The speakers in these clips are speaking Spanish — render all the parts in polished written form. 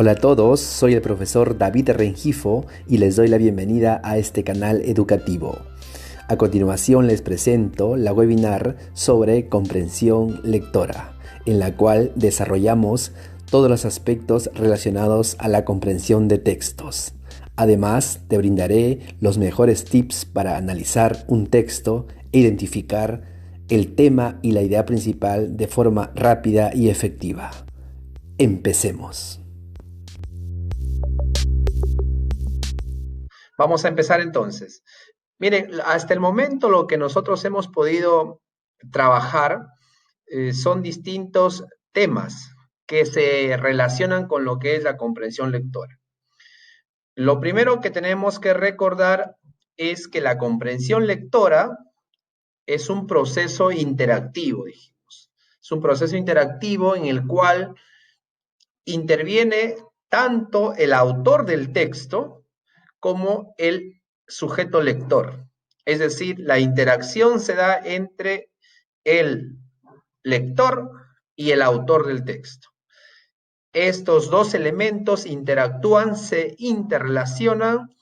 Hola a todos, soy el profesor David Rengifo y les doy la bienvenida a este canal educativo. A continuación les presento la webinar sobre comprensión lectora, en la cual desarrollamos todos los aspectos relacionados a la comprensión de textos. Además, te brindaré los mejores tips para analizar un texto e identificar el tema y la idea principal de forma rápida y efectiva. Empecemos. Vamos a empezar entonces. Miren, hasta el momento lo que nosotros hemos podido trabajar son distintos temas que se relacionan con lo que es la comprensión lectora. Lo primero que tenemos que recordar es que la comprensión lectora es un proceso interactivo, dijimos. Es un proceso interactivo en el cual interviene tanto el autor del texto como el sujeto lector. Es decir, la interacción se da entre el lector y el autor del texto. Estos dos elementos interactúan, se interrelacionan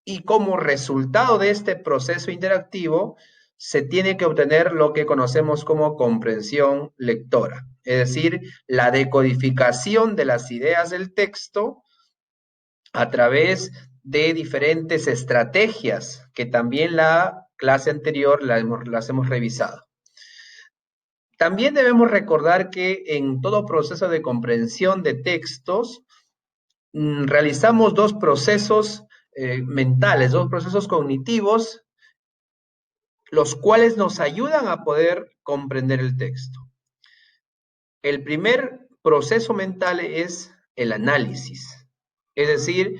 y como resultado de este proceso interactivo se tiene que obtener lo que conocemos como comprensión lectora, es decir, la decodificación de las ideas del texto a través de diferentes estrategias que también la clase anterior las hemos revisado. También debemos recordar que en todo proceso de comprensión de textos realizamos dos procesos mentales, dos procesos cognitivos, los cuales nos ayudan a poder comprender el texto. El primer proceso mental es el análisis, es decir,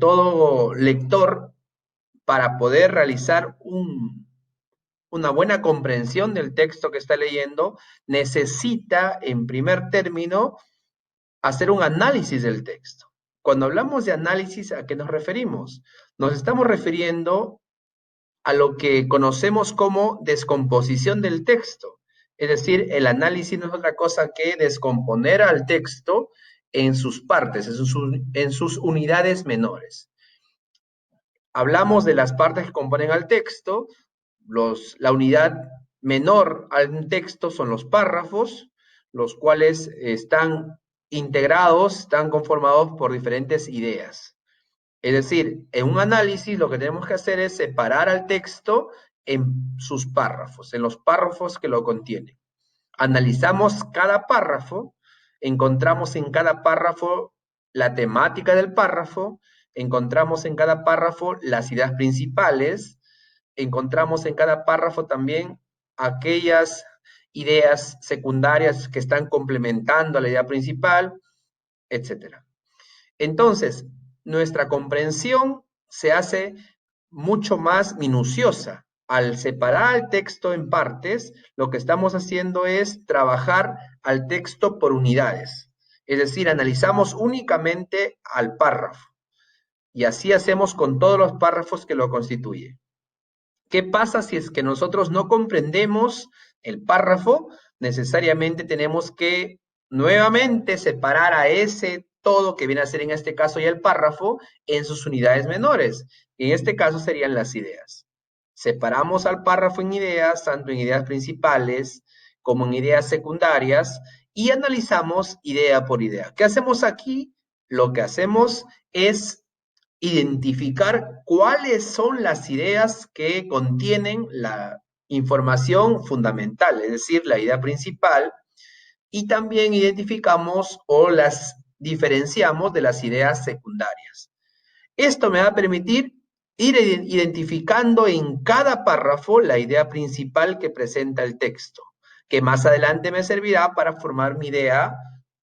todo lector para poder realizar una buena comprensión del texto que está leyendo, necesita, en primer término, hacer un análisis del texto. Cuando hablamos de análisis, ¿a qué nos referimos? Nos estamos refiriendo a lo que conocemos como descomposición del texto. Es decir, el análisis no es otra cosa que descomponer al texto en sus partes, en sus unidades menores. Hablamos de las partes que componen al texto, la unidad menor al texto son los párrafos, los cuales están integrados, están conformados por diferentes ideas. Es decir, en un análisis lo que tenemos que hacer es separar al texto en sus párrafos, en los párrafos que lo contienen. Analizamos cada párrafo, encontramos en cada párrafo la temática del párrafo, encontramos en cada párrafo las ideas principales, encontramos en cada párrafo también aquellas ideas secundarias que están complementando a la idea principal, etc. Entonces, nuestra comprensión se hace mucho más minuciosa. Al separar el texto en partes, lo que estamos haciendo es trabajar al texto por unidades. Es decir, analizamos únicamente al párrafo. Y así hacemos con todos los párrafos que lo constituyen. ¿Qué pasa si es que nosotros no comprendemos el párrafo? Necesariamente tenemos que nuevamente separar a ese todo que viene a ser en este caso ya el párrafo en sus unidades menores. En este caso serían las ideas. Separamos al párrafo en ideas, tanto en ideas principales como en ideas secundarias, y analizamos idea por idea. ¿Qué hacemos aquí? Lo que hacemos es identificar cuáles son las ideas que contienen la información fundamental, es decir, la idea principal, y también identificamos o las diferenciamos de las ideas secundarias. Esto me va a permitir ir identificando en cada párrafo la idea principal que presenta el texto, que más adelante me servirá para formar mi idea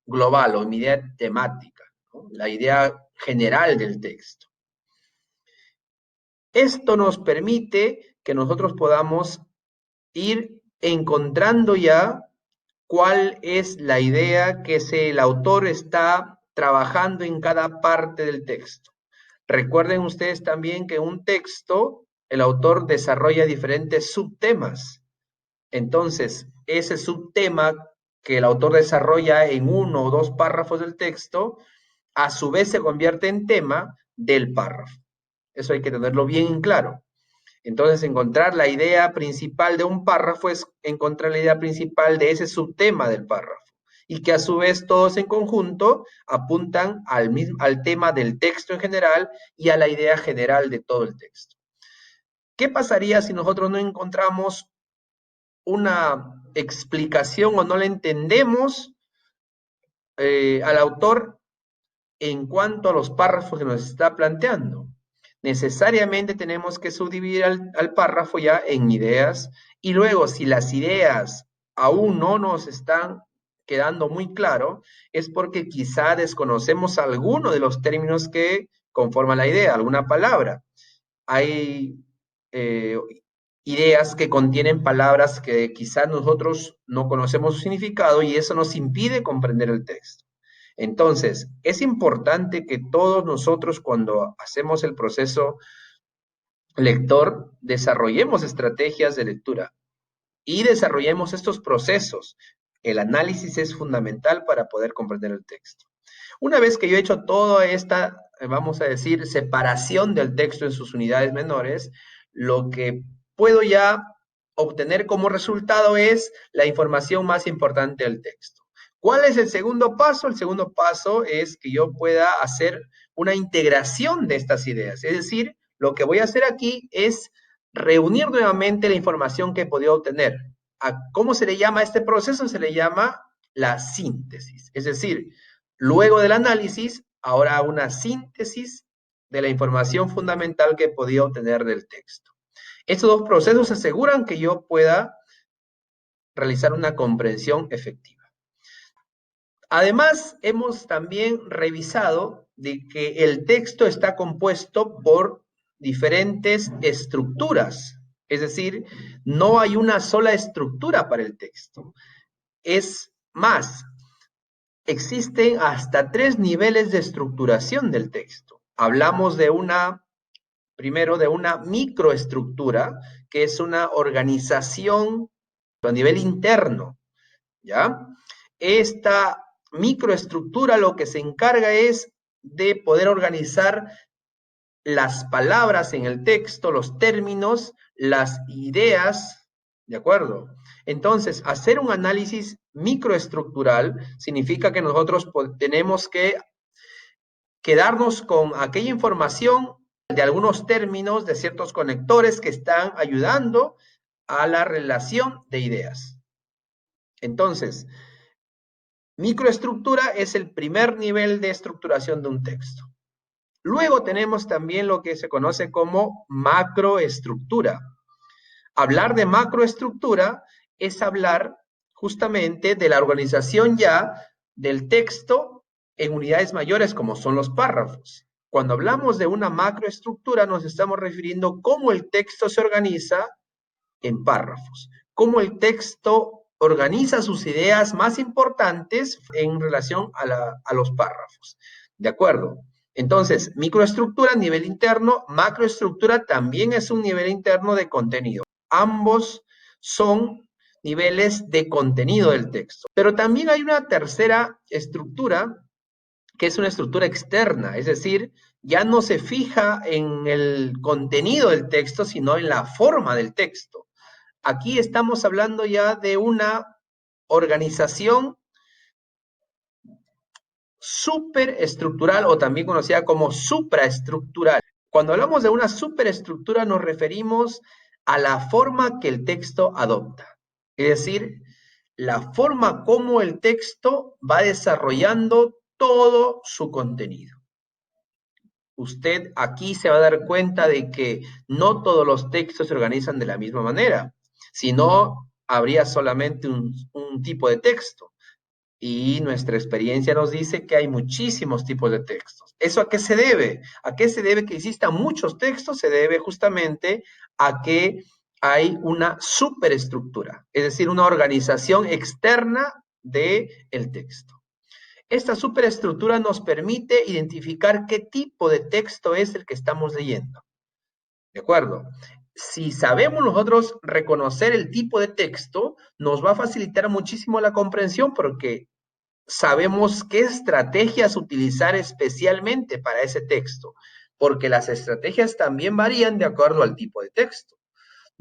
global o mi idea temática, ¿no? La idea general del texto. Esto nos permite que nosotros podamos ir encontrando ya cuál es la idea que el autor está trabajando en cada parte del texto. Recuerden ustedes también que en un texto el autor desarrolla diferentes subtemas. Entonces, ese subtema que el autor desarrolla en uno o dos párrafos del texto, a su vez se convierte en tema del párrafo. Eso hay que tenerlo bien en claro. Entonces, encontrar la idea principal de un párrafo es encontrar la idea principal de ese subtema del párrafo. Y que a su vez todos en conjunto apuntan al tema del texto en general y a la idea general de todo el texto. ¿Qué pasaría si nosotros no encontramos una explicación o no le entendemos al autor en cuanto a los párrafos que nos está planteando? Necesariamente tenemos que subdividir al párrafo ya en ideas y luego si las ideas aún no nos están quedando muy claro, es porque quizá desconocemos alguno de los términos que conforman la idea, alguna palabra. Hay eh, ideas que contienen palabras que quizá nosotros no conocemos su significado y eso nos impide comprender el texto. Entonces, es importante que todos nosotros cuando hacemos el proceso lector, desarrollemos estrategias de lectura y desarrollemos estos procesos. El análisis es fundamental para poder comprender el texto. Una vez que yo he hecho toda esta, vamos a decir, separación del texto en sus unidades menores, lo que puedo ya obtener como resultado es la información más importante del texto. ¿Cuál es el segundo paso? El segundo paso es que yo pueda hacer una integración de estas ideas. Es decir, lo que voy a hacer aquí es reunir nuevamente la información que he podido obtener. ¿Cómo se le llama a este proceso? Se le llama la síntesis. Es decir, luego del análisis, ahora una síntesis de la información fundamental que he podido obtener del texto. Estos dos procesos aseguran que yo pueda realizar una comprensión efectiva. Además, hemos también revisado de que el texto está compuesto por diferentes estructuras, es decir, no hay una sola estructura para el texto. Es más, existen hasta 3 niveles de estructuración del texto. Hablamos de primero de una microestructura, que es una organización a nivel interno, ¿ya? Esta microestructura lo que se encarga es de poder organizar las palabras en el texto, los términos, las ideas, ¿de acuerdo? Entonces, hacer un análisis microestructural significa que nosotros tenemos que quedarnos con aquella información de algunos términos, de ciertos conectores que están ayudando a la relación de ideas. Entonces, microestructura es el primer nivel de estructuración de un texto. Luego tenemos también lo que se conoce como macroestructura. Hablar de macroestructura es hablar justamente de la organización ya del texto en unidades mayores como son los párrafos. Cuando hablamos de una macroestructura nos estamos refiriendo cómo el texto se organiza en párrafos, cómo el texto organiza sus ideas más importantes en relación a los párrafos. ¿De acuerdo? Entonces, microestructura a nivel interno, macroestructura también es un nivel interno de contenido. Ambos son niveles de contenido del texto. Pero también hay una tercera estructura que es una estructura externa, es decir, ya no se fija en el contenido del texto, sino en la forma del texto. Aquí estamos hablando ya de una organización superestructural o también conocida como supraestructural. Cuando hablamos de una superestructura nos referimos a la forma que el texto adopta, es decir, la forma como el texto va desarrollando todo su contenido. Usted aquí se va a dar cuenta de que no todos los textos se organizan de la misma manera, sino habría solamente un tipo de texto. Y nuestra experiencia nos dice que hay muchísimos tipos de textos. ¿Eso a qué se debe? ¿A qué se debe que existan muchos textos? Se debe justamente a que hay una superestructura, es decir, una organización externa del texto. Esta superestructura nos permite identificar qué tipo de texto es el que estamos leyendo. ¿De acuerdo? si sabemos nosotros reconocer el tipo de texto, nos va a facilitar muchísimo la comprensión porque sabemos qué estrategias utilizar especialmente para ese texto, porque las estrategias también varían de acuerdo al tipo de texto.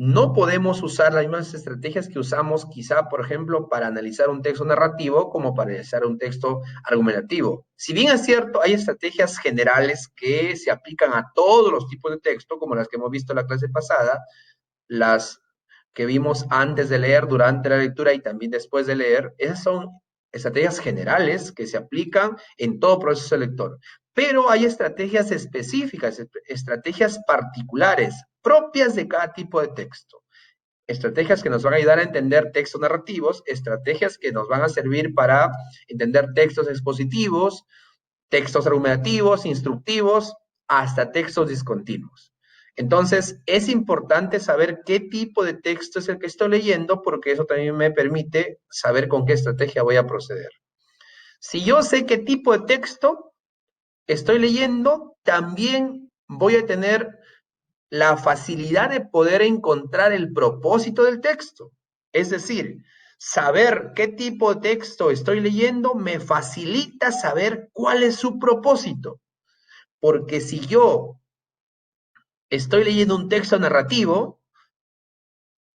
No podemos usar las mismas estrategias que usamos quizá, por ejemplo, para analizar un texto narrativo como para analizar un texto argumentativo. Si bien es cierto, hay estrategias generales que se aplican a todos los tipos de texto, como las que hemos visto en la clase pasada, las que vimos antes de leer, durante la lectura y también después de leer, esas son estrategias generales que se aplican en todo proceso lector. Pero hay estrategias específicas, estrategias particulares, propias de cada tipo de texto. Estrategias que nos van a ayudar a entender textos narrativos, estrategias que nos van a servir para entender textos expositivos, textos argumentativos, instructivos, hasta textos discontinuos. Entonces, es importante saber qué tipo de texto es el que estoy leyendo, porque eso también me permite saber con qué estrategia voy a proceder. Si yo sé qué tipo de texto estoy leyendo, también voy a tener la facilidad de poder encontrar el propósito del texto. Es decir, saber qué tipo de texto estoy leyendo me facilita saber cuál es su propósito. Porque si yo estoy leyendo un texto narrativo,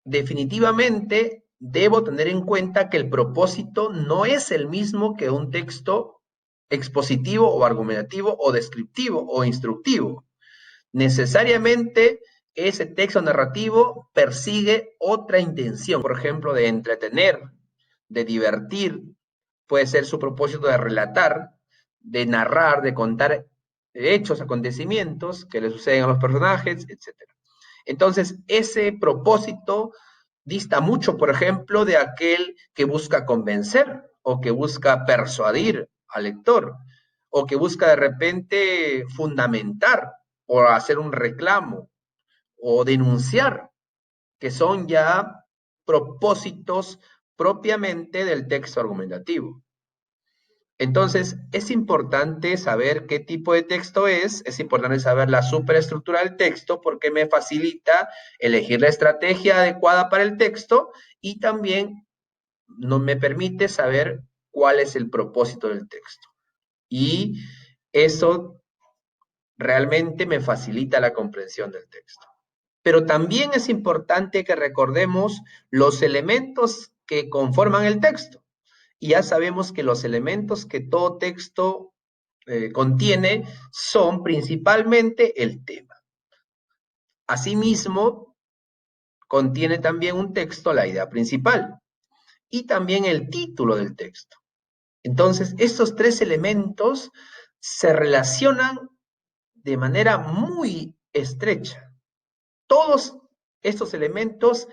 definitivamente debo tener en cuenta que el propósito no es el mismo que un texto expositivo o argumentativo o descriptivo o instructivo. Necesariamente ese texto narrativo persigue otra intención, por ejemplo, de entretener, de divertir, puede ser su propósito de relatar, de narrar, de contar hechos, acontecimientos que le suceden a los personajes, etcétera. Entonces, ese propósito dista mucho, por ejemplo, de aquel que busca convencer o que busca persuadir al lector o que busca de repente fundamentar o hacer un reclamo o denunciar, que son ya propósitos propiamente del texto argumentativo. Entonces, es importante saber qué tipo de texto es importante saber la superestructura del texto porque me facilita elegir la estrategia adecuada para el texto y también no me permite saber cuál es el propósito del texto. Y eso realmente me facilita la comprensión del texto. Pero también es importante que recordemos los elementos que conforman el texto. Y ya sabemos que los elementos que todo texto contiene son principalmente el tema. Asimismo, contiene también un texto la idea principal y también el título del texto. Entonces, estos tres elementos se relacionan de manera muy estrecha. Todos estos elementos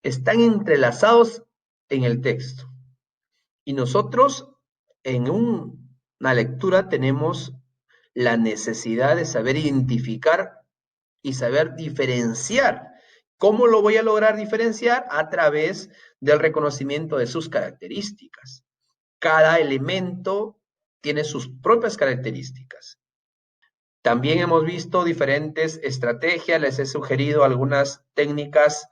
están entrelazados en el texto. Y nosotros en una lectura tenemos la necesidad de saber identificar y saber diferenciar. ¿Cómo lo voy a lograr diferenciar? A través del reconocimiento de sus características. Cada elemento tiene sus propias características. También hemos visto diferentes estrategias, les he sugerido algunas técnicas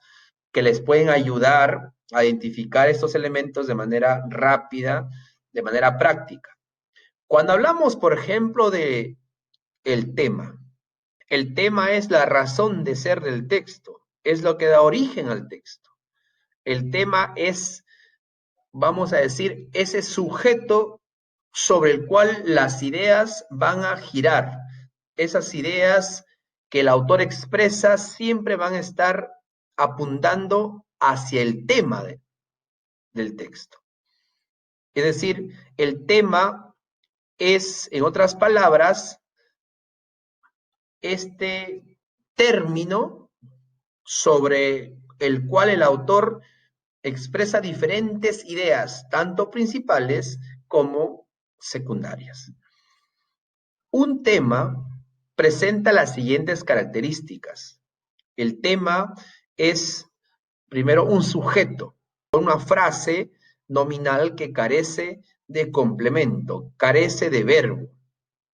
que les pueden ayudar a identificar estos elementos de manera rápida, de manera práctica. Cuando hablamos, por ejemplo, de el tema es la razón de ser del texto, es lo que da origen al texto. El tema es, vamos a decir, ese sujeto sobre el cual las ideas van a girar. Esas ideas que el autor expresa siempre van a estar apuntando hacia el tema del texto. Es decir, el tema es, en otras palabras, este término sobre el cual el autor expresa diferentes ideas, tanto principales como secundarias. Un tema presenta las siguientes características. El tema es, primero, un sujeto, una frase nominal que carece de complemento, carece de verbo.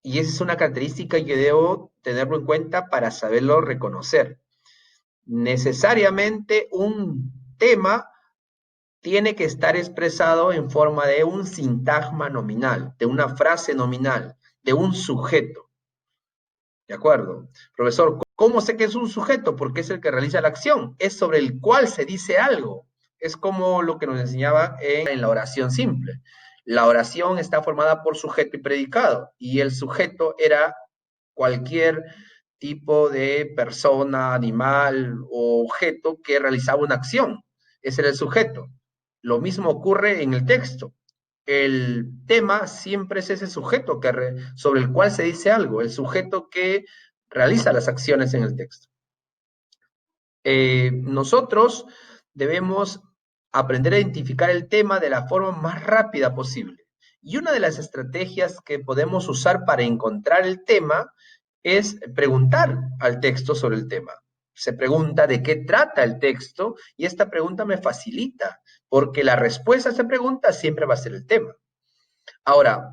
Y esa es una característica que debo tenerlo en cuenta para saberlo reconocer. necesariamente un tema tiene que estar expresado en forma de un sintagma nominal, de una frase nominal, de un sujeto. ¿De acuerdo? Profesor, ¿cómo sé que es un sujeto? Porque es el que realiza la acción, es sobre el cual se dice algo. Es como lo que nos enseñaba en la oración simple. La oración está formada por sujeto y predicado, y el sujeto era cualquier tipo de persona, animal o objeto que realizaba una acción. Ese era el sujeto. Lo mismo ocurre en el texto. El tema siempre es ese sujeto sobre el cual se dice algo, el sujeto que realiza las acciones en el texto. Nosotros debemos aprender a identificar el tema de la forma más rápida posible. Y una de las estrategias que podemos usar para encontrar el tema es preguntar al texto sobre el tema. Se pregunta de qué trata el texto y esta pregunta me facilita, porque la respuesta a esta pregunta siempre va a ser el tema. Ahora,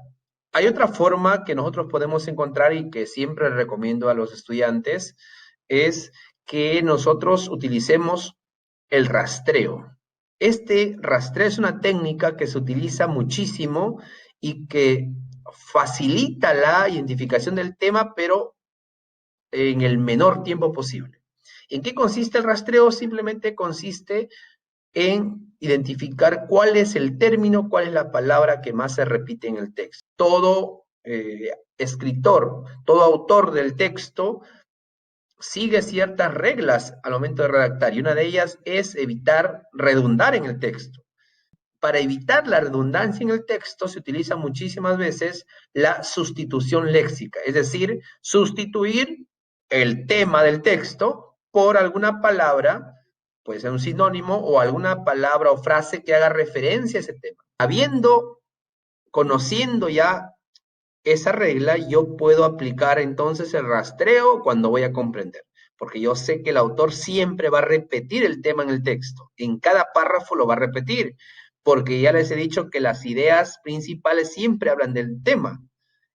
hay otra forma que nosotros podemos encontrar y que siempre recomiendo a los estudiantes, es que nosotros utilicemos el rastreo. Este rastreo es una técnica que se utiliza muchísimo y que facilita la identificación del tema, pero en el menor tiempo posible. ¿En qué consiste el rastreo? Simplemente consiste en identificar cuál es el término, cuál es la palabra que más se repite en el texto. Todo escritor, todo autor del texto sigue ciertas reglas al momento de redactar y una de ellas es evitar redundar en el texto. Para evitar la redundancia en el texto se utiliza muchísimas veces la sustitución léxica, es decir, sustituir el tema del texto por alguna palabra, puede ser un sinónimo o alguna palabra o frase que haga referencia a ese tema. Conociendo ya esa regla, yo puedo aplicar entonces el rastreo cuando voy a comprender, porque yo sé que el autor siempre va a repetir el tema en el texto, en cada párrafo lo va a repetir, porque ya les he dicho que las ideas principales siempre hablan del tema.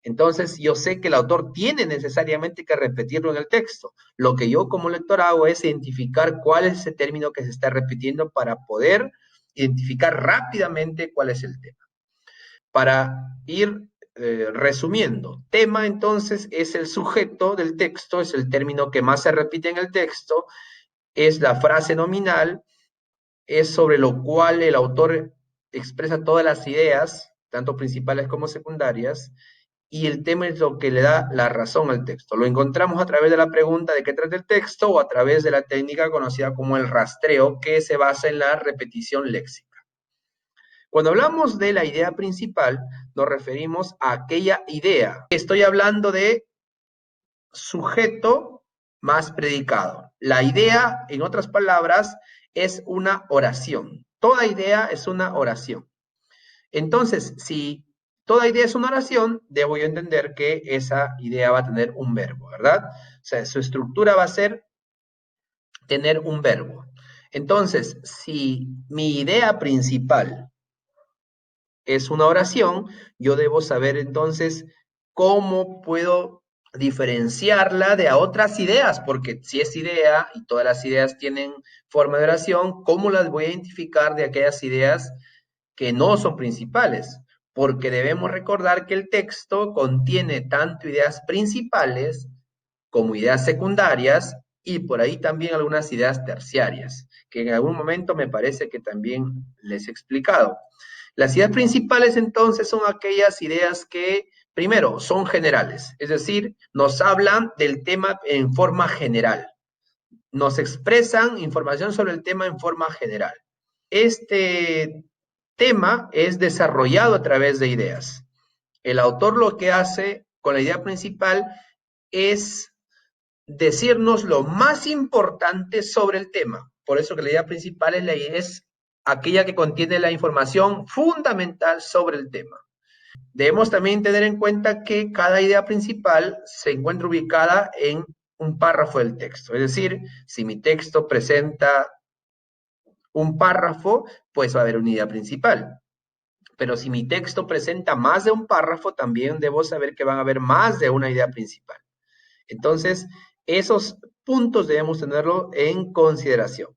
Entonces yo sé que el autor tiene necesariamente que repetirlo en el texto. Lo que yo como lector hago es identificar cuál es ese término que se está repitiendo para poder identificar rápidamente cuál es el tema. Para ir resumiendo, tema entonces es el sujeto del texto, es el término que más se repite en el texto, es la frase nominal, es sobre lo cual el autor expresa todas las ideas, tanto principales como secundarias, y el tema es lo que le da la razón al texto. Lo encontramos a través de la pregunta de qué trata el texto o a través de la técnica conocida como el rastreo, que se basa en la repetición léxica. Cuando hablamos de la idea principal, nos referimos a aquella idea. Estoy hablando de sujeto más predicado. La idea, en otras palabras, es una oración. Toda idea es una oración. Entonces, si toda idea es una oración, debo yo entender que esa idea va a tener un verbo, ¿verdad? O sea, su estructura va a ser tener un verbo. Entonces, si mi idea principal es una oración, yo debo saber entonces cómo puedo diferenciarla de a otras ideas, porque si es idea y todas las ideas tienen forma de oración, ¿cómo las voy a identificar de aquellas ideas que no son principales? Porque debemos recordar que el texto contiene tanto ideas principales como ideas secundarias y por ahí también algunas ideas terciarias, que en algún momento me parece que también les he explicado. Las ideas principales entonces son aquellas ideas que, primero, son generales, es decir, nos hablan del tema en forma general, nos expresan información sobre el tema en forma general. Este tema es desarrollado a través de ideas. El autor lo que hace con la idea principal es decirnos lo más importante sobre el tema. Por eso que la idea principal es aquella que contiene la información fundamental sobre el tema. Debemos también tener en cuenta que cada idea principal se encuentra ubicada en un párrafo del texto. Es decir, si mi texto presenta un párrafo, pues va a haber una idea principal. Pero si mi texto presenta más de un párrafo, también debo saber que van a haber más de una idea principal. Entonces, esos puntos debemos tenerlo en consideración.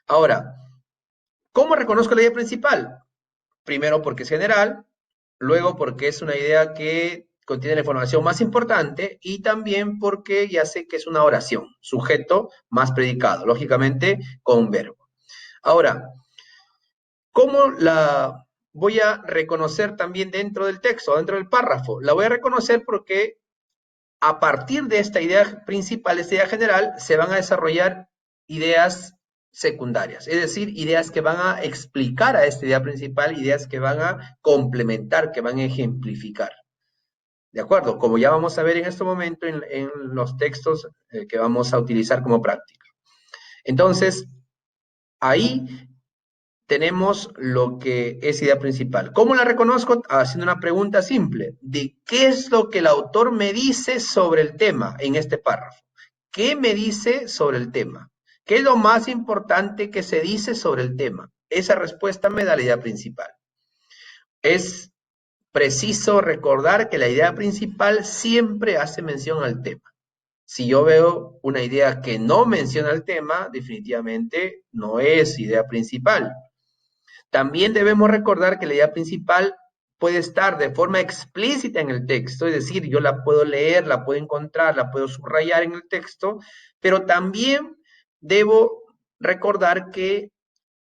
Ahora, ¿cómo reconozco la idea principal? Primero porque es general, luego porque es una idea que contiene la información más importante y también porque ya sé que es una oración, sujeto más predicado, lógicamente con verbo. Ahora, ¿cómo la voy a reconocer también dentro del texto, dentro del párrafo? La voy a reconocer porque a partir de esta idea principal, esta idea general, se van a desarrollar ideas secundarias, es decir, ideas que van a explicar a esta idea principal, ideas que van a complementar, que van a ejemplificar. ¿De acuerdo? Como ya vamos a ver en este momento en los textos que vamos a utilizar como práctica. Entonces, ahí tenemos lo que es idea principal. ¿Cómo la reconozco? Haciendo una pregunta simple. ¿De qué es lo que el autor me dice sobre el tema en este párrafo? ¿Qué me dice sobre el tema? ¿Qué es lo más importante que se dice sobre el tema? Esa respuesta me da la idea principal. Es preciso recordar que la idea principal siempre hace mención al tema. Si yo veo una idea que no menciona el tema, definitivamente no es idea principal. También debemos recordar que la idea principal puede estar de forma explícita en el texto, es decir, yo la puedo leer, la puedo encontrar, la puedo subrayar en el texto, pero también debo recordar que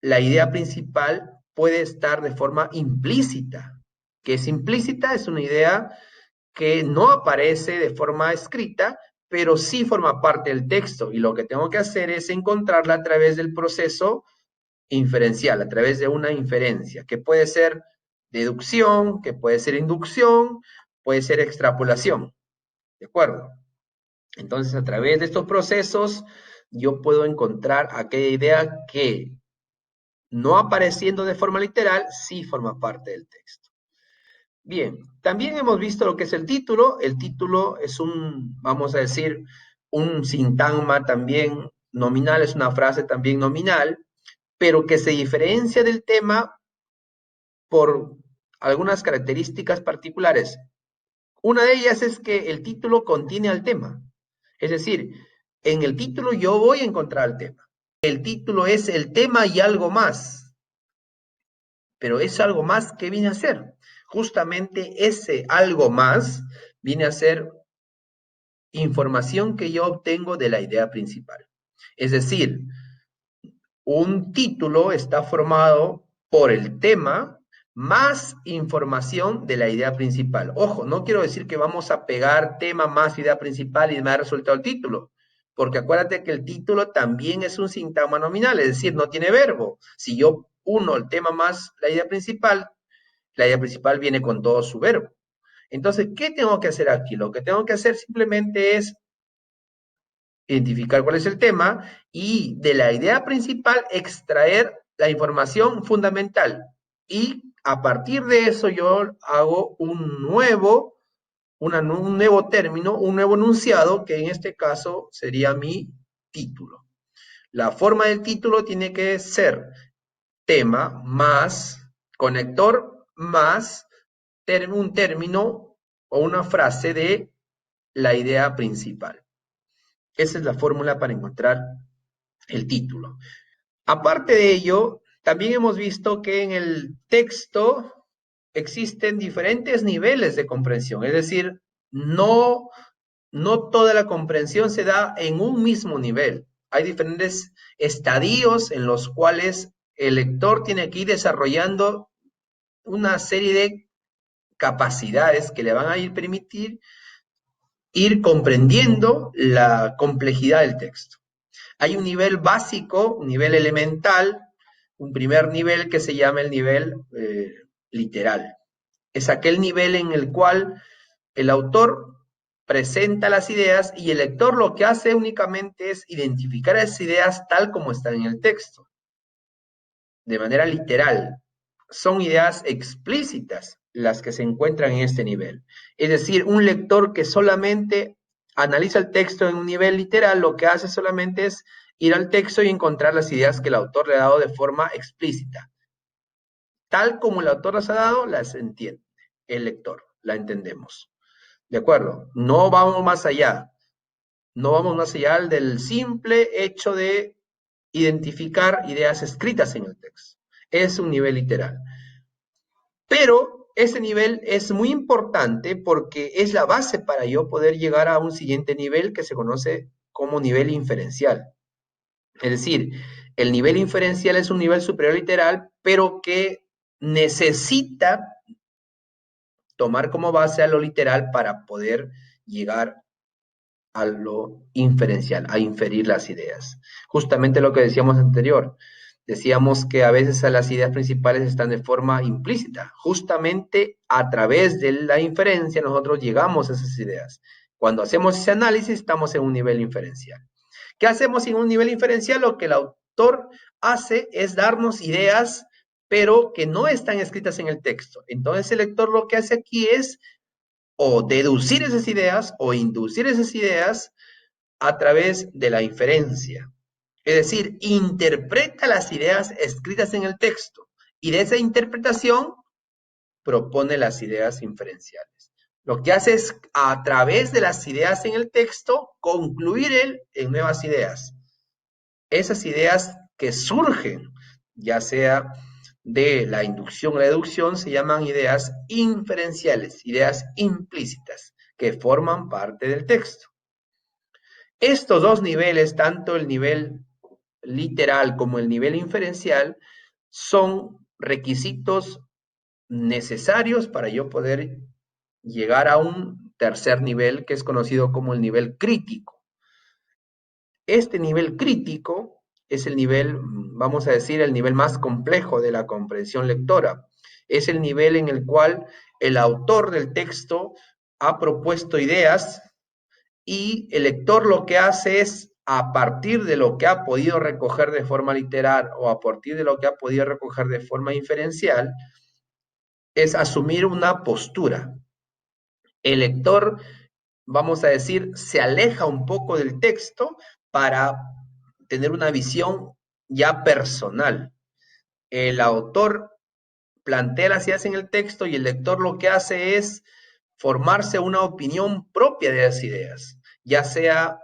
la idea principal puede estar de forma implícita. Que es implícita es una idea que no aparece de forma escrita, pero sí forma parte del texto y lo que tengo que hacer es encontrarla a través del proceso inferencial, a través de una inferencia, que puede ser deducción, que puede ser inducción, puede ser extrapolación. ¿De acuerdo? Entonces, a través de estos procesos, yo puedo encontrar aquella idea que, no apareciendo de forma literal, sí forma parte del texto. Bien, también hemos visto lo que es el título. El título es vamos a decir, un sintagma también nominal, es una frase también nominal, pero que se diferencia del tema por algunas características particulares. Una de ellas es que el título contiene al tema. Es decir, en el título yo voy a encontrar el tema. El título es el tema y algo más. Pero es algo más que viene a ser. Justamente ese algo más viene a ser información que yo obtengo de la idea principal. Es decir, un título está formado por el tema más información de la idea principal. Ojo, no quiero decir que vamos a pegar tema más idea principal y me ha resultado el título, porque acuérdate que el título también es un sintagma nominal, es decir, no tiene verbo. Si yo uno el tema más la idea principal viene con todo su verbo. Entonces, ¿qué tengo que hacer aquí? Lo que tengo que hacer simplemente es identificar cuál es el tema y de la idea principal extraer la información fundamental. Y a partir de eso yo hago un nuevo término, un nuevo enunciado, que en este caso sería mi título. La forma del título tiene que ser tema más conector más un término o una frase de la idea principal. Esa es la fórmula para encontrar el título. Aparte de ello, también hemos visto que en el texto existen diferentes niveles de comprensión, es decir, no toda la comprensión se da en un mismo nivel. Hay diferentes estadios en los cuales el lector tiene que ir desarrollando una serie de capacidades que le van a permitir ir comprendiendo la complejidad del texto. Hay un nivel básico, un nivel elemental, un primer nivel que se llama el nivel literal. Es aquel nivel en el cual el autor presenta las ideas y el lector lo que hace únicamente es identificar esas ideas tal como están en el texto, de manera literal. Son ideas explícitas las que se encuentran en este nivel. Es decir, un lector que solamente analiza el texto en un nivel literal, lo que hace solamente es ir al texto y encontrar las ideas que el autor le ha dado de forma explícita. Tal como el autor las ha dado, las entiende el lector, la entendemos. ¿De acuerdo? No vamos más allá. No vamos más allá del simple hecho de identificar ideas escritas en el texto. Es un nivel literal. Pero ese nivel es muy importante porque es la base para yo poder llegar a un siguiente nivel que se conoce como nivel inferencial. Es decir, el nivel inferencial es un nivel superior literal, pero que necesita tomar como base a lo literal para poder llegar a lo inferencial, a inferir las ideas. Justamente lo que decíamos anterior, decíamos que a veces las ideas principales están de forma implícita. Justamente a través de la inferencia nosotros llegamos a esas ideas. Cuando hacemos ese análisis estamos en un nivel inferencial. ¿Qué hacemos en un nivel inferencial? Lo que el autor hace es darnos ideas, pero que no están escritas en el texto. Entonces el lector lo que hace aquí es o deducir esas ideas o inducir esas ideas a través de la inferencia. Es decir, interpreta las ideas escritas en el texto y de esa interpretación propone las ideas inferenciales. Lo que hace es, a través de las ideas en el texto, concluir él en nuevas ideas. Esas ideas que surgen, ya sea de la inducción o la deducción, se llaman ideas inferenciales, ideas implícitas, que forman parte del texto. Estos dos niveles, tanto el nivel literal como el nivel inferencial, son requisitos necesarios para yo poder llegar a un tercer nivel que es conocido como el nivel crítico. Este nivel crítico es el nivel, vamos a decir, el nivel más complejo de la comprensión lectora. Es el nivel en el cual el autor del texto ha propuesto ideas y el lector lo que hace es, a partir de lo que ha podido recoger de forma literal o a partir de lo que ha podido recoger de forma inferencial, es asumir una postura. El lector, vamos a decir, se aleja un poco del texto para tener una visión ya personal. El autor plantea las ideas en el texto y el lector lo que hace es formarse una opinión propia de las ideas, ya sea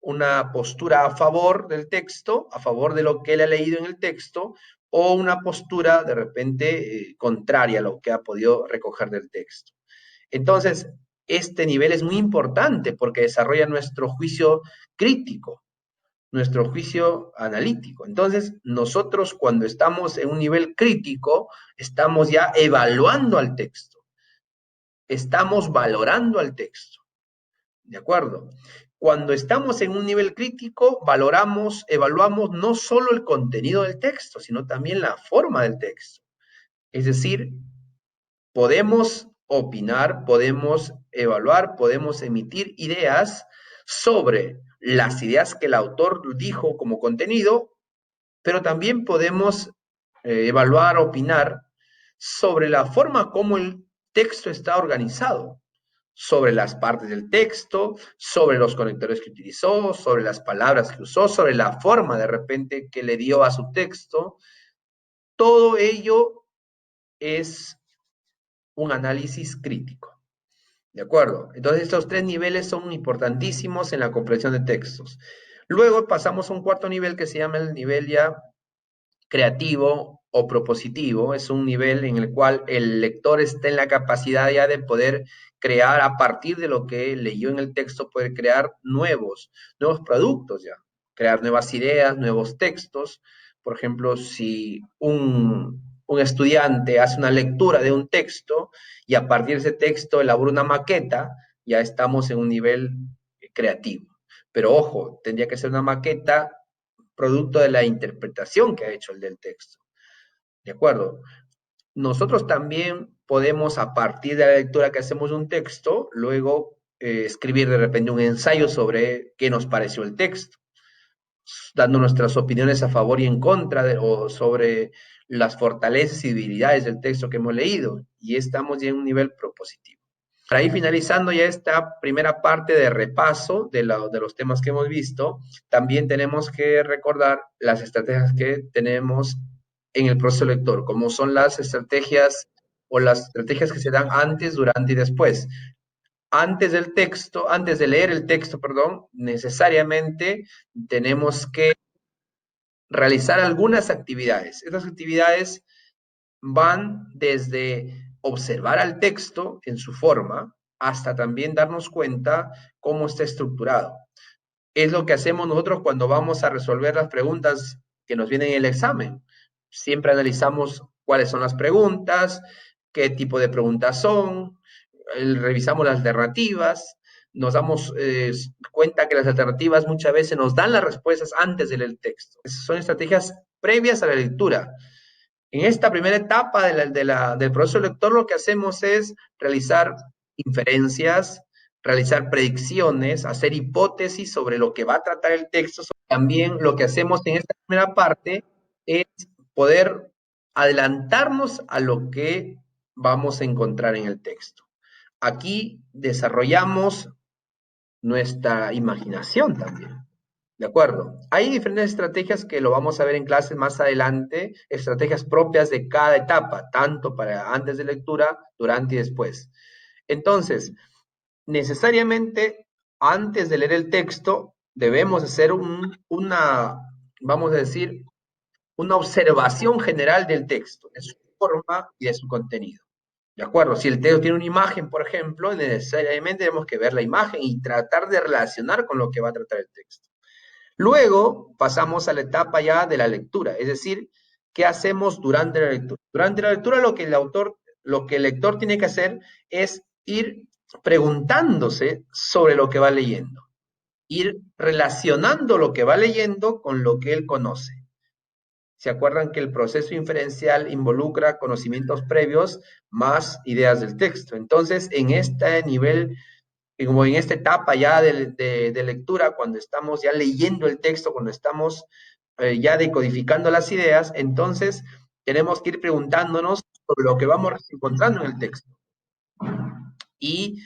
una postura a favor del texto, a favor de lo que él ha leído en el texto, o una postura de repente contraria a lo que ha podido recoger del texto. Entonces, este nivel es muy importante porque desarrolla nuestro juicio crítico, nuestro juicio analítico. Entonces, nosotros cuando estamos en un nivel crítico, estamos ya evaluando al texto, estamos valorando al texto. ¿De acuerdo? Cuando estamos en un nivel crítico, valoramos, evaluamos no solo el contenido del texto, sino también la forma del texto. Es decir, podemos opinar, podemos evaluar, podemos emitir ideas sobre las ideas que el autor dijo como contenido, pero también podemos evaluar, opinar sobre la forma como el texto está organizado, sobre las partes del texto, sobre los conectores que utilizó, sobre las palabras que usó, sobre la forma de repente que le dio a su texto. Todo ello es un análisis crítico. ¿De acuerdo? Entonces estos tres niveles son importantísimos en la comprensión de textos. Luego pasamos a un cuarto nivel que se llama el nivel ya creativo o propositivo. Es un nivel en el cual el lector está en la capacidad ya de poder crear a partir de lo que leyó en el texto, poder crear nuevos productos ya, crear nuevas ideas, nuevos textos. Por ejemplo, si un estudiante hace una lectura de un texto y a partir de ese texto elabora una maqueta, ya estamos en un nivel creativo. Pero ojo, tendría que ser una maqueta producto de la interpretación que ha hecho el del texto. ¿De acuerdo? Nosotros también podemos, a partir de la lectura que hacemos de un texto, luego escribir de repente un ensayo sobre qué nos pareció el texto, dando nuestras opiniones a favor y en contra o sobre las fortalezas y debilidades del texto que hemos leído. Y estamos ya en un nivel propositivo. Para ir finalizando ya esta primera parte de repaso de los temas que hemos visto, también tenemos que recordar las estrategias que tenemos en el proceso lector, como son las estrategias o las estrategias que se dan antes, durante y después. antes de leer el texto, perdón, necesariamente tenemos que realizar algunas actividades. Estas actividades van desde observar al texto en su forma hasta también darnos cuenta cómo está estructurado. Es lo que hacemos nosotros cuando vamos a resolver las preguntas que nos vienen en el examen. Siempre analizamos cuáles son las preguntas, qué tipo de preguntas son, revisamos las alternativas, nos damos cuenta que las alternativas muchas veces nos dan las respuestas antes de leer el texto. Son estrategias previas a la lectura. En esta primera etapa del proceso lector lo que hacemos es realizar inferencias, realizar predicciones, hacer hipótesis sobre lo que va a tratar el texto. También lo que hacemos en esta primera parte es poder adelantarnos a lo que vamos a encontrar en el texto. Aquí desarrollamos nuestra imaginación también. ¿De acuerdo? Hay diferentes estrategias que lo vamos a ver en clases más adelante, estrategias propias de cada etapa, tanto para antes de lectura, durante y después. Entonces, necesariamente, antes de leer el texto, debemos hacer vamos a decir, una observación general del texto, de su forma y de su contenido. ¿De acuerdo? Si el texto tiene una imagen, por ejemplo, necesariamente tenemos que ver la imagen y tratar de relacionar con lo que va a tratar el texto. Luego pasamos a la etapa ya de la lectura, es decir, ¿qué hacemos durante la lectura? Durante la lectura lo que el lector tiene que hacer es ir preguntándose sobre lo que va leyendo, ir relacionando lo que va leyendo con lo que él conoce. ¿Se acuerdan que el proceso inferencial involucra conocimientos previos más ideas del texto? Entonces, en este nivel, como en esta etapa ya de lectura, cuando estamos ya leyendo el texto, cuando estamos ya decodificando las ideas, entonces tenemos que ir preguntándonos sobre lo que vamos encontrando en el texto. Y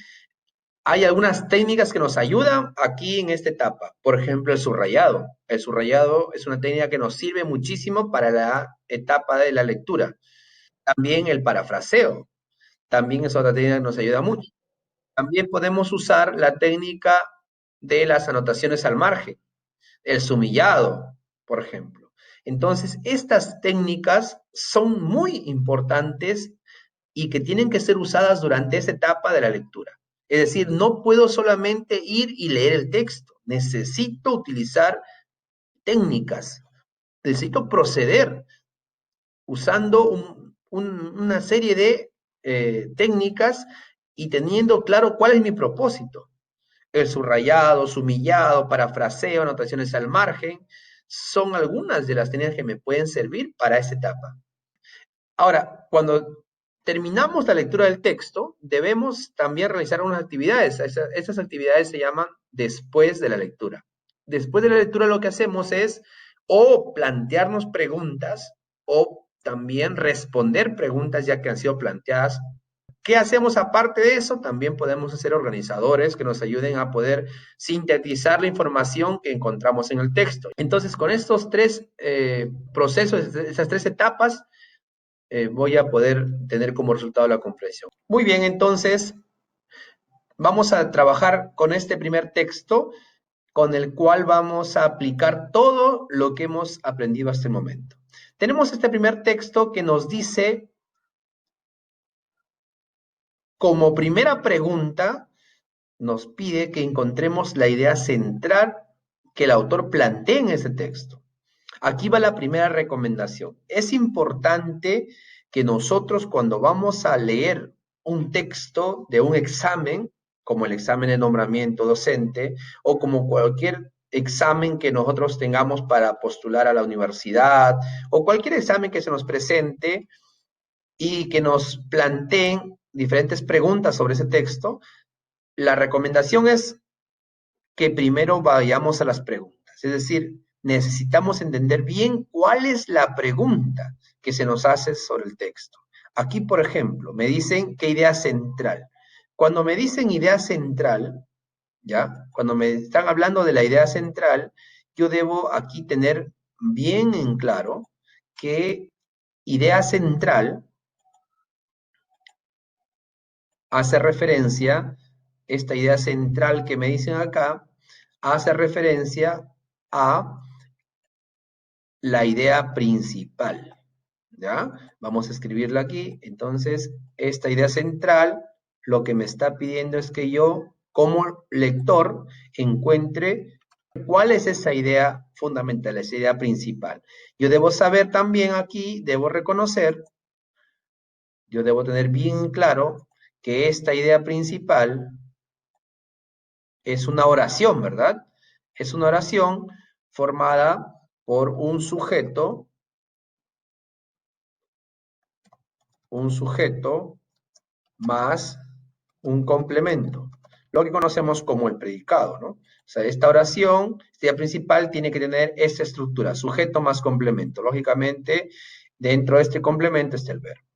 hay algunas técnicas que nos ayudan aquí en esta etapa. Por ejemplo, el subrayado. El subrayado es una técnica que nos sirve muchísimo para la etapa de la lectura. También el parafraseo. También es otra técnica que nos ayuda mucho. También podemos usar la técnica de las anotaciones al margen, el sumillado, por ejemplo. Entonces, estas técnicas son muy importantes y que tienen que ser usadas durante esa etapa de la lectura. Es decir, no puedo solamente ir y leer el texto, necesito utilizar técnicas, necesito proceder usando una serie de técnicas y teniendo claro cuál es mi propósito. El subrayado, sumillado, parafraseo, anotaciones al margen, son algunas de las técnicas que me pueden servir para esta etapa. Ahora, cuando terminamos la lectura del texto, debemos también realizar unas actividades. Esas actividades se llaman después de la lectura. Después de la lectura lo que hacemos es o plantearnos preguntas o también responder preguntas ya que han sido planteadas. ¿Qué hacemos aparte de eso? También podemos hacer organizadores que nos ayuden a poder sintetizar la información que encontramos en el texto. Entonces, con estos tres procesos, esas tres etapas, voy a poder tener como resultado la comprensión. Muy bien, entonces vamos a trabajar con este primer texto con el cual vamos a aplicar todo lo que hemos aprendido hasta el momento. Tenemos este primer texto que nos dice, como primera pregunta, nos pide que encontremos la idea central que el autor plantea en ese texto. Aquí va la primera recomendación. Es importante que nosotros cuando vamos a leer un texto de un examen, como el examen de nombramiento docente, o como cualquier examen que nosotros tengamos para postular a la universidad, o cualquier examen que se nos presente y que nos planteen diferentes preguntas sobre ese texto, la recomendación es que primero vayamos a las preguntas. Es decir, necesitamos entender bien cuál es la pregunta que se nos hace sobre el texto. Aquí, por ejemplo, me dicen qué idea central. Cuando me dicen idea central, ¿ya? Cuando me están hablando de la idea central, yo debo aquí tener bien en claro que idea central hace referencia esta idea central que me dicen acá, hace referencia a la idea principal, ¿ya? Vamos a escribirla aquí. Entonces, esta idea central, lo que me está pidiendo es que yo, como lector, encuentre cuál es esa idea fundamental, esa idea principal. Yo debo saber también aquí, debo reconocer, yo debo tener bien claro que esta idea principal es una oración, ¿verdad? Es una oración formada por un sujeto más un complemento, lo que conocemos como el predicado, ¿no? O sea, esta oración, esta idea principal, tiene que tener esta estructura, sujeto más complemento. Lógicamente, dentro de este complemento está el verbo.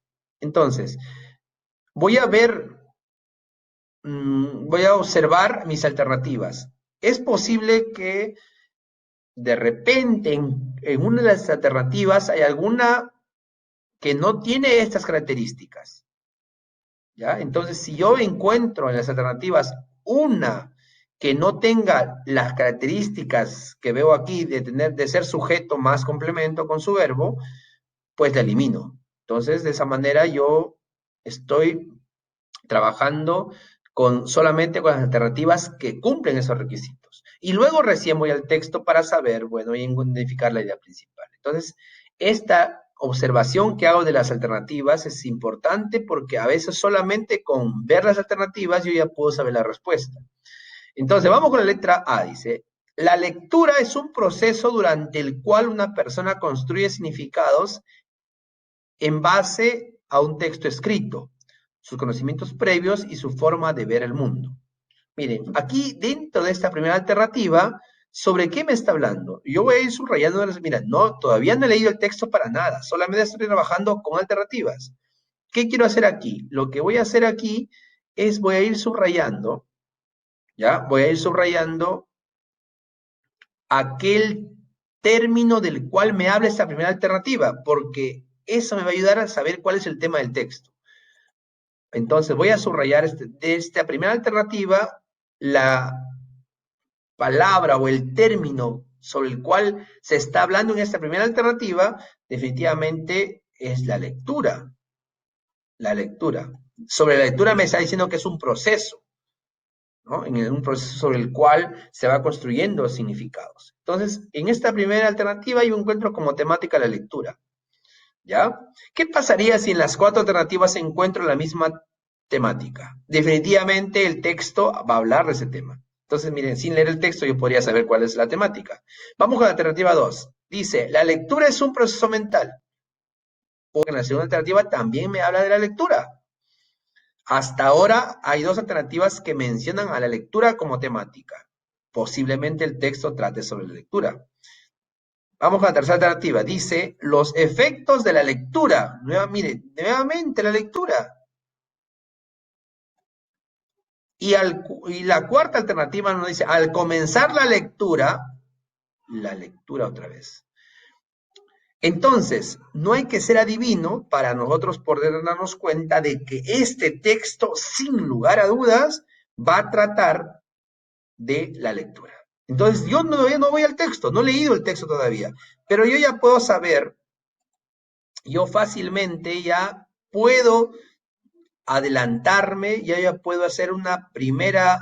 Entonces, voy a ver, voy a observar mis alternativas. Es posible que de repente en una de las alternativas hay alguna que no tiene estas características. ¿Ya? Entonces, si yo encuentro en las alternativas una que no tenga las características que veo aquí de ser sujeto más complemento con su verbo, pues la elimino. Entonces, de esa manera yo estoy trabajando solamente con las alternativas que cumplen esos requisitos. Y luego recién voy al texto para saber, bueno, y identificar la idea principal. Entonces, esta observación que hago de las alternativas es importante porque a veces solamente con ver las alternativas yo ya puedo saber la respuesta. Entonces, vamos con la letra A, dice, la lectura es un proceso durante el cual una persona construye significados en base a un texto escrito, sus conocimientos previos y su forma de ver el mundo. Miren, aquí dentro de esta primera alternativa, ¿sobre qué me está hablando? Yo voy a ir subrayando, mira, no, todavía no he leído el texto para nada, solamente estoy trabajando con alternativas. ¿Qué quiero hacer aquí? Lo que voy a hacer aquí es voy a ir subrayando, ¿ya? Voy a ir subrayando aquel término del cual me habla esta primera alternativa, porque eso me va a ayudar a saber cuál es el tema del texto. Entonces voy a subrayar de esta primera alternativa la palabra o el término sobre el cual se está hablando en esta primera alternativa, definitivamente es la lectura. La lectura. Sobre la lectura me está diciendo que es un proceso, ¿no? En un proceso sobre el cual se va construyendo significados. Entonces, en esta primera alternativa yo encuentro como temática la lectura. ¿Ya? ¿Qué pasaría si en las cuatro alternativas encuentro la misma temática? Definitivamente el texto va a hablar de ese tema. Entonces, miren, sin leer el texto yo podría saber cuál es la temática. Vamos con la alternativa 2. Dice, la lectura es un proceso mental. Porque en la segunda alternativa también me habla de la lectura. Hasta ahora hay dos alternativas que mencionan a la lectura como temática. Posiblemente el texto trate sobre la lectura. Vamos a la tercera alternativa. Dice, los efectos de la lectura. Mire, nuevamente la lectura. Y la cuarta alternativa nos dice, al comenzar la lectura otra vez. Entonces, no hay que ser adivino para nosotros poder darnos cuenta de que este texto, sin lugar a dudas, va a tratar de la lectura. Entonces, yo no voy al texto, no he leído el texto todavía, pero yo ya puedo saber, yo fácilmente ya puedo adelantarme, ya puedo hacer una primera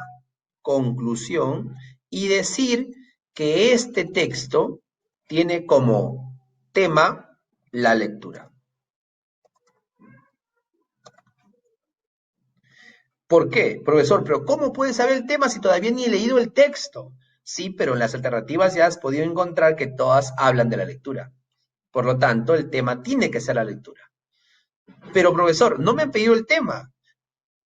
conclusión y decir que este texto tiene como tema la lectura. ¿Por qué, profesor? Pero ¿cómo puedes saber el tema si todavía ni he leído el texto? Sí, pero en las alternativas ya has podido encontrar que todas hablan de la lectura. Por lo tanto, el tema tiene que ser la lectura. Pero, profesor, no me han pedido el tema.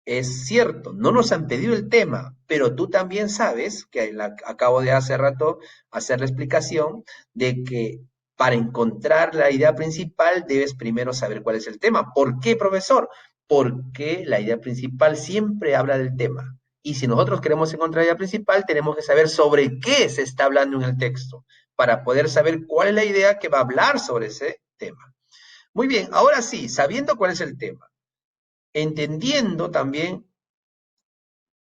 Es cierto, no nos han pedido el tema, pero tú también sabes, que acabo de hace rato hacer la explicación, de que para encontrar la idea principal debes primero saber cuál es el tema. ¿Por qué, profesor? Porque la idea principal siempre habla del tema. Y si nosotros queremos encontrar la idea principal, tenemos que saber sobre qué se está hablando en el texto, para poder saber cuál es la idea que va a hablar sobre ese tema. Muy bien, ahora sí, sabiendo cuál es el tema, entendiendo también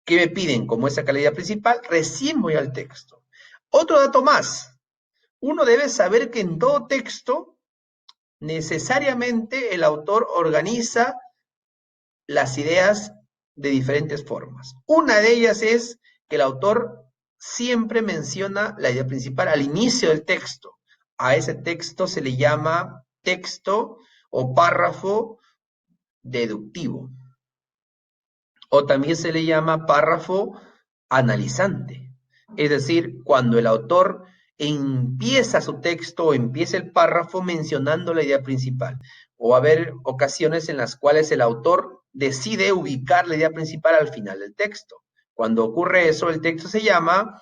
¿Qué me piden como esa calidad principal? Recién voy al texto. Otro dato más. Uno debe saber que en todo texto necesariamente el autor organiza las ideas de diferentes formas. Una de ellas es que el autor siempre menciona la idea principal al inicio del texto. A ese texto se le llama texto o párrafo deductivo, o también se le llama párrafo analizante. Es decir, cuando el autor empieza su texto o empieza el párrafo mencionando la idea principal. O va a haber ocasiones en las cuales el autor decide ubicar la idea principal al final del texto. Cuando ocurre eso, el texto se llama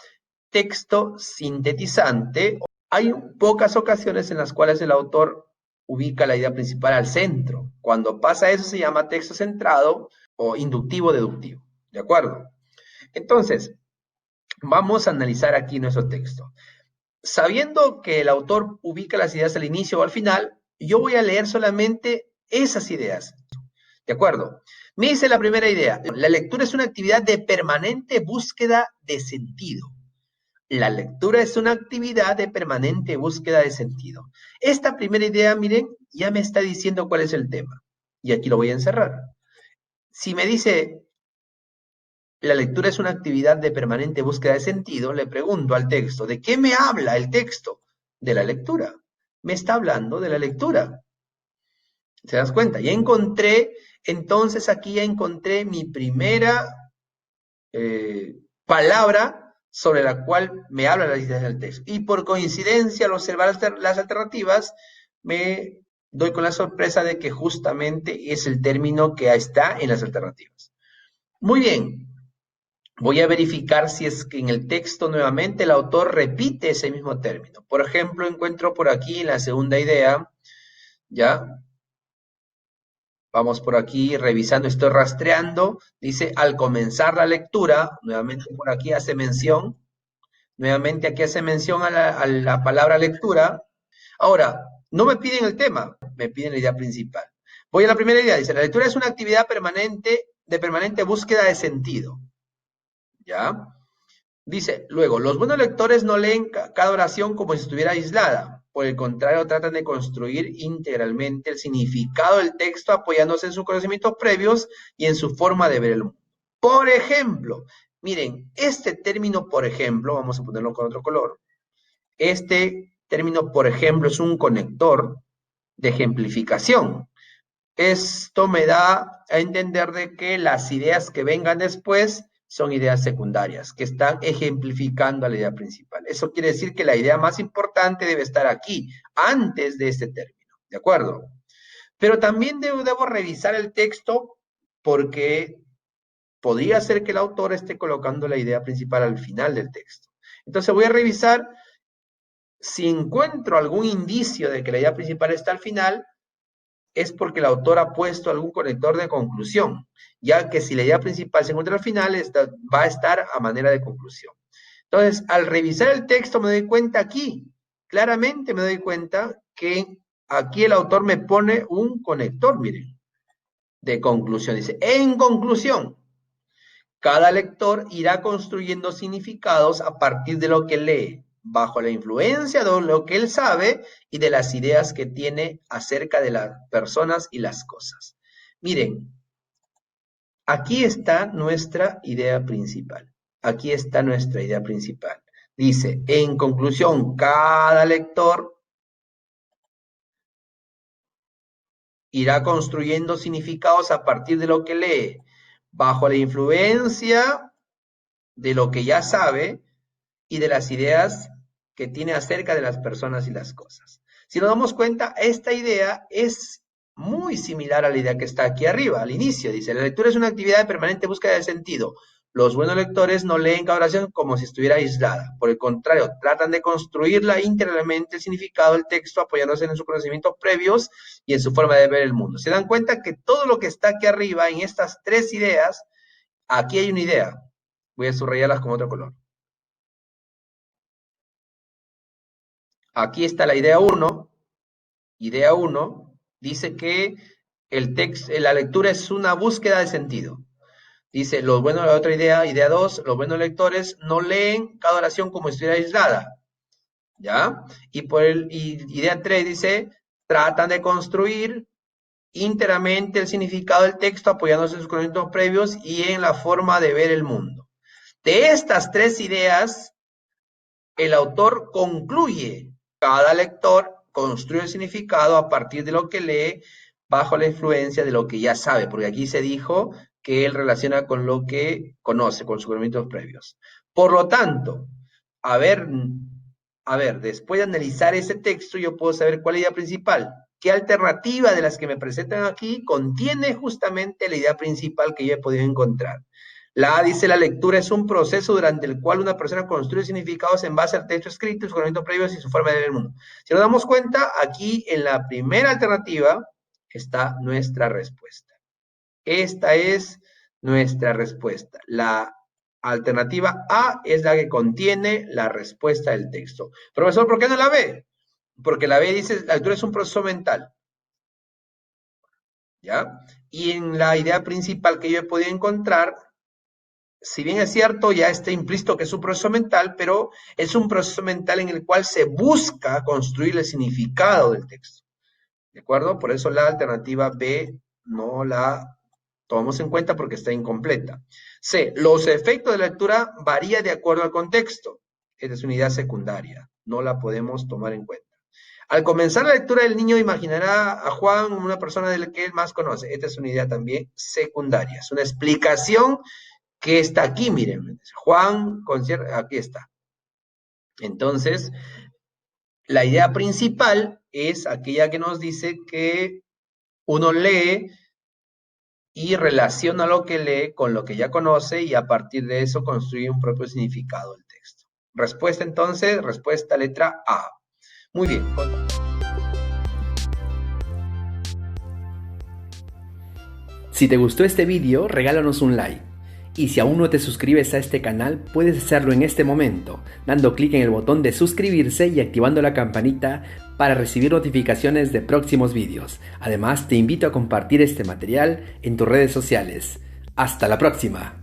texto sintetizante. Hay pocas ocasiones en las cuales el autor ubica la idea principal al centro. Cuando pasa eso se llama texto centrado o inductivo deductivo. ¿De acuerdo? Entonces, vamos a analizar aquí nuestro texto. Sabiendo que el autor ubica las ideas al inicio o al final, yo voy a leer solamente esas ideas. ¿De acuerdo? Me dice la primera idea. La lectura es una actividad de permanente búsqueda de sentido. La lectura es una actividad de permanente búsqueda de sentido. Esta primera idea, miren, ya me está diciendo cuál es el tema. Y aquí lo voy a encerrar. Si me dice la lectura es una actividad de permanente búsqueda de sentido, le pregunto al texto, ¿de qué me habla el texto? De la lectura. Me está hablando de la lectura. ¿Se das cuenta? Ya encontré, entonces aquí ya encontré mi primera palabra sobre la cual me habla la ideas del texto. Y por coincidencia, al observar las alternativas, me doy con la sorpresa de que justamente es el término que está en las alternativas. Muy bien, voy a verificar si es que en el texto nuevamente el autor repite ese mismo término. Por ejemplo, encuentro por aquí en la segunda idea, ¿ya? Vamos por aquí revisando, estoy rastreando. Dice, al comenzar la lectura, nuevamente por aquí hace mención, nuevamente aquí hace mención a la palabra lectura. Ahora, no me piden el tema, me piden la idea principal. Voy a la primera idea, dice, la lectura es una actividad permanente, de permanente búsqueda de sentido. ¿Ya? Dice, luego, los buenos lectores no leen cada oración como si estuviera aislada. Por el contrario, tratan de construir integralmente el significado del texto apoyándose en sus conocimientos previos y en su forma de ver el mundo. Por ejemplo, miren, este término, por ejemplo, vamos a ponerlo con otro color. Este término, por ejemplo, es un conector de ejemplificación. Esto me da a entender de que las ideas que vengan después son ideas secundarias, que están ejemplificando a la idea principal. Eso quiere decir que la idea más importante debe estar aquí, antes de este término, ¿de acuerdo? Pero también debo revisar el texto porque podría ser que el autor esté colocando la idea principal al final del texto. Entonces voy a revisar si encuentro algún indicio de que la idea principal está al final, es porque el autor ha puesto algún conector de conclusión, ya que si la idea principal se encuentra al final, va a estar a manera de conclusión. Entonces, al revisar el texto me doy cuenta aquí, claramente me doy cuenta que aquí el autor me pone un conector, miren, de conclusión. Dice, en conclusión, cada lector irá construyendo significados a partir de lo que lee, bajo la influencia de lo que él sabe y de las ideas que tiene acerca de las personas y las cosas. Miren, aquí está nuestra idea principal. Aquí está nuestra idea principal. Dice, en conclusión, cada lector irá construyendo significados a partir de lo que lee, bajo la influencia de lo que ya sabe y de las ideas que tiene acerca de las personas y las cosas. Si nos damos cuenta, esta idea es muy similar a la idea que está aquí arriba, al inicio. Dice, la lectura es una actividad de permanente búsqueda de sentido. Los buenos lectores no leen cada oración como si estuviera aislada. Por el contrario, tratan de construirla íntegramente el significado del texto apoyándose en sus conocimientos previos y en su forma de ver el mundo. Se dan cuenta que todo lo que está aquí arriba, en estas tres ideas, aquí hay una idea. Voy a subrayarlas con otro color. Aquí está la idea 1. Idea 1 dice que la lectura es una búsqueda de sentido. Dice, los buenos, la otra idea 2, los buenos lectores no leen cada oración como si estuviera aislada, ¿ya? Y idea 3 dice, tratan de construir íntegramente el significado del texto apoyándose en sus conocimientos previos y en la forma de ver el mundo. De estas 3 ideas, el autor concluye, cada lector construye el significado a partir de lo que lee bajo la influencia de lo que ya sabe, porque aquí se dijo que él relaciona con lo que conoce, con sus conocimientos previos. Por lo tanto, a ver, después de analizar ese texto, yo puedo saber cuál es la idea principal. ¿Qué alternativa de las que me presentan aquí contiene justamente la idea principal que yo he podido encontrar? La A dice, la lectura es un proceso durante el cual una persona construye significados en base al texto escrito, sus conocimientos previos y su forma de ver el mundo. Si nos damos cuenta, aquí en la primera alternativa está nuestra respuesta. Esta es nuestra respuesta. La alternativa A es la que contiene la respuesta del texto. Profesor, ¿por qué no la B? Porque la B dice, la lectura es un proceso mental. ¿Ya? Y en la idea principal que yo he podido encontrar, si bien es cierto, ya está implícito que es un proceso mental, pero es un proceso mental en el cual se busca construir el significado del texto. ¿De acuerdo? Por eso la alternativa B no la tomamos en cuenta porque está incompleta. C. Los efectos de la lectura varían de acuerdo al contexto. Esta es una idea secundaria. No la podemos tomar en cuenta. Al comenzar la lectura, el niño imaginará a Juan una persona de la que él más conoce. Esta es una idea también secundaria. Es una explicación que está aquí, miren. Juan, aquí está. Entonces, la idea principal es aquella que nos dice que uno lee y relaciona lo que lee con lo que ya conoce y a partir de eso construye un propio significado del texto. Respuesta entonces, respuesta letra A. Muy bien. Si te gustó este vídeo, regálanos un like. Y si aún no te suscribes a este canal, puedes hacerlo en este momento, dando clic en el botón de suscribirse y activando la campanita para recibir notificaciones de próximos vídeos. Además, te invito a compartir este material en tus redes sociales. ¡Hasta la próxima!